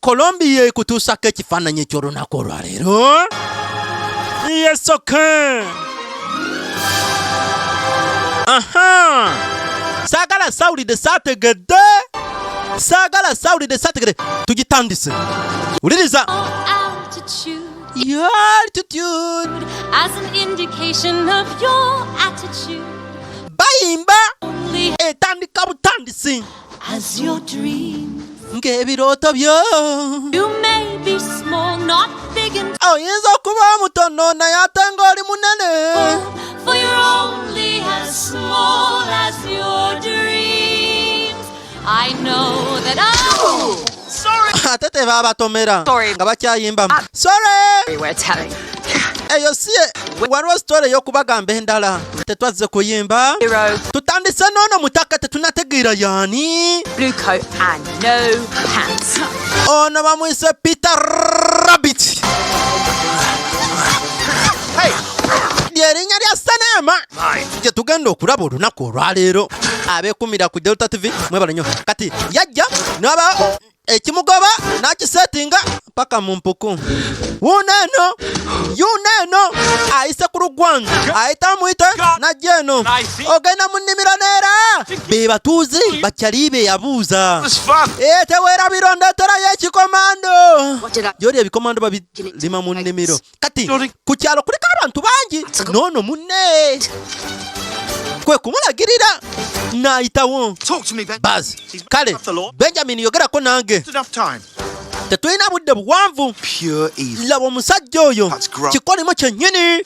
Colombia kutusako ekifaananyi eky'olunaku olwaleero. Yes, okay. Aha. Sagala sawulidde saategedde. Sagala sawulidde saategedde. Tugitandise. Wuliriza. Your attitude as an indication of your attitude. Bayimba etandika butandisi As your dreams. Ng'ebirooto byo. You may be small, not big and Oyinza okuba mutono naye ate ng'oli munene. for you're only as small as your dreams. I know that Ate tebaabatomera Sorry. nga bakyayimba. Sorry! we're telling. Eyo si waliwo story ey'okubagamba endala. Tetwazze kuyimba. Hero, Tutandise n'ono mutaka tetunategeera yaani. blue coat and no pants. Ono bamuyise Peter Rabbit. Lyerinnya lya Seneema gye tugenda okulaba olunaku olwaleero. Abeekumira ku Delta TV mwebale nnyo. Kati yajja n'aba ekimugoba n'akisetinga paka mu mpuku. Yuneeno ayise ku lugwanju ayita muyite najja eno ogenda mu nnimiro neera be batuuzi bakyali be yabuuza teweerabira ndeeterayo ekikomando gyoli ebikomando babirima mu nnimiro kati ku kyalo kuliko abantu bangi noono munne kwe kumulagirira n'ayitawo baz kale Benjamin yogerako nange tetulina budde buwanvu laba omusajja oyo kikolimo kyennyini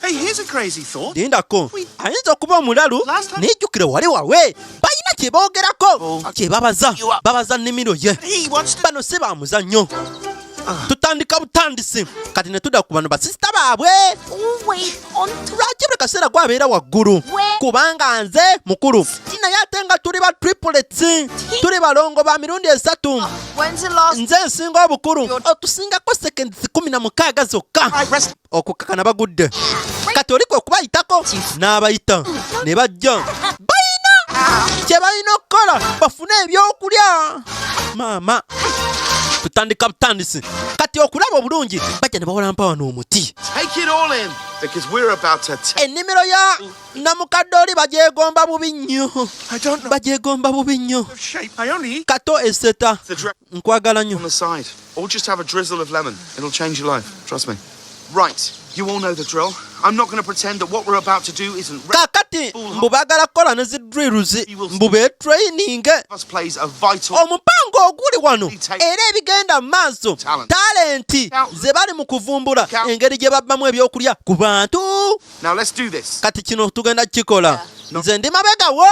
lindako ayinza okuba omulalu nijjukire wali wawe balina kye boogerako kye babaza nnimiro ye bano si ba muzannyo tutandika butandisi kati ne tudda ku bano basisita baabwe lwaki buli kaseera gwabeera waggulu kubanga nze mukulu naye ate nga tuli ba triplets tuli balongo ba mirundi 3 nze nsinga obukulu otusingako seconds 16 zokka okukakana bagudde kati oli kwe kubayitako n'abayita ne bajja balina kye balina okukola bafune ebyokulya maama tutandika butandisi kati okulaba obulungi bajja ne bawalampa wano omuti ennimiro ya namukadde oli bagyegomba bubi nnyo kato eseta nkwagala nnyo kakati mbu baagala kukola ne zidriruzi mbu beetraininge omupango oguli wano era ebigenda mu maaso talenti ze bali mu kuvumbula engeri gye babbamu ebyokulya ku bantu kati kino tugenda kukikola nze ndi mabegawo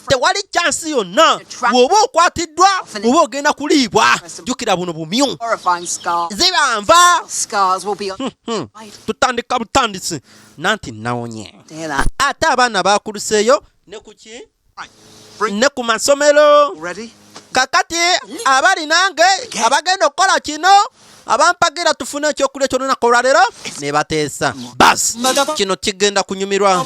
tewali chansi yonna bw'oba okwatiddwa oba ogenda kuliibwa jjukira buno bumyu zibanva tutandika butandisi nanti nawonye ate abaana bakuluseeyo ne kuki ne ku masomero kakati abali nange abagenda okukola kino abampagira tufune ekyokulya ky'olunaku olwaleero ne bateesa basi kino kigenda kunyumirwa